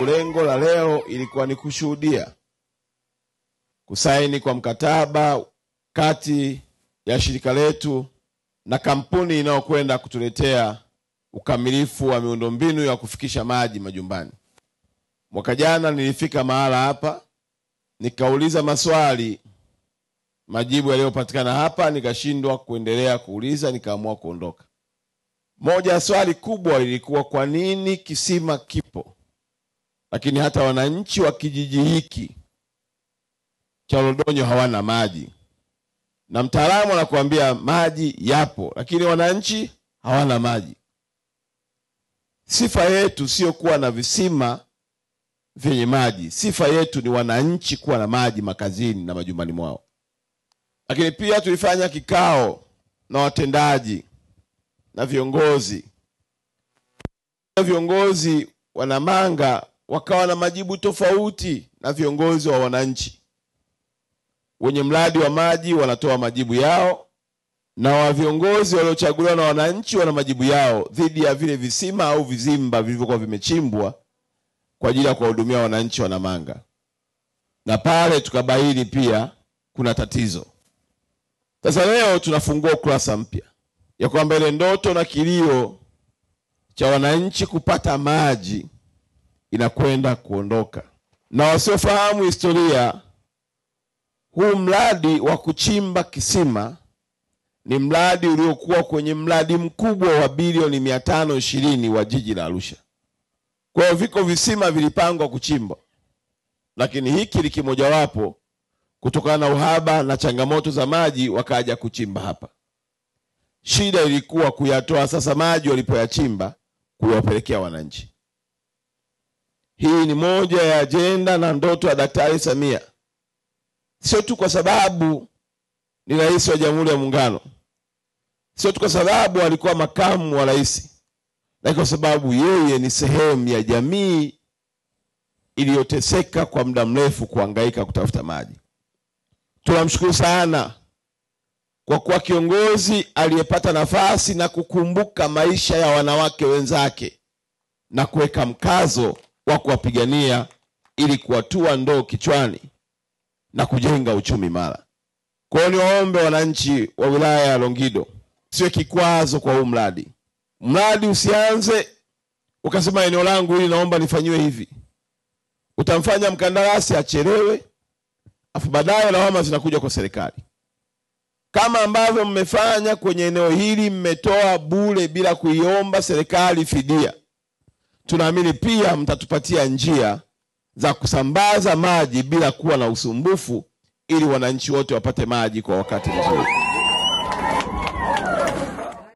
Lengo la leo ilikuwa ni kushuhudia kusaini kwa mkataba kati ya shirika letu na kampuni inayokwenda kutuletea ukamilifu wa miundombinu ya kufikisha maji majumbani. Mwaka jana nilifika mahala hapa, nikauliza maswali, majibu yaliyopatikana hapa nikashindwa kuendelea kuuliza, nikaamua kuondoka. Moja ya swali kubwa lilikuwa kwa nini kisima kipo, lakini hata wananchi wa kijiji hiki cha Lodonyo hawana maji. Na mtaalamu anakuambia maji yapo, lakini wananchi hawana maji. Sifa yetu sio kuwa na visima vyenye maji. Sifa yetu ni wananchi kuwa na maji makazini na majumbani mwao. Lakini pia tulifanya kikao na watendaji na viongozi. Viongozi wa Namanga wakawa na majibu tofauti na viongozi wa wananchi. Wenye mradi wa maji wanatoa majibu yao, na wa viongozi waliochaguliwa na wananchi wana majibu yao dhidi ya vile visima au vizimba vilivyokuwa vimechimbwa kwa ajili ya kuwahudumia wananchi wa Namanga. Na pale tukabaini pia kuna tatizo. Sasa leo tunafungua ukurasa mpya ya kwamba ile ndoto na kilio cha wananchi kupata maji inakwenda kuondoka. Na wasiofahamu historia, huu mradi wa kuchimba kisima ni mradi uliokuwa kwenye mradi mkubwa wa bilioni 520 wa jiji la Arusha. Kwa hiyo viko visima vilipangwa kuchimbwa, lakini hiki ni kimojawapo kutokana na uhaba na changamoto za maji wakaja kuchimba hapa. Shida ilikuwa kuyatoa sasa maji walipoyachimba kuwapelekea wananchi. Hii ni moja ya ajenda na ndoto ya Daktari Samia. Sio tu kwa sababu ni rais wa Jamhuri ya Muungano, sio tu kwa sababu alikuwa makamu wa rais, lakini kwa sababu yeye ni sehemu ya jamii iliyoteseka kwa muda mrefu kuhangaika kutafuta maji. Tunamshukuru sana kwa kuwa kiongozi aliyepata nafasi na kukumbuka maisha ya wanawake wenzake na kuweka mkazo wa kuwapigania ili kuwatua ndoo kichwani na kujenga uchumi imara. Kwa hiyo niwaombe wananchi wa wilaya ya Longido, siwe kikwazo kwa huu mradi. Mradi usianze ukasema eneo langu hili naomba nifanyiwe hivi. Utamfanya mkandarasi achelewe, afu baadaye lawama zinakuja kwa serikali. Kama ambavyo mmefanya kwenye eneo hili, mmetoa bure bila kuiomba serikali fidia, tunaamini pia mtatupatia njia za kusambaza maji bila kuwa na usumbufu ili wananchi wote wapate maji kwa wakati mzuri.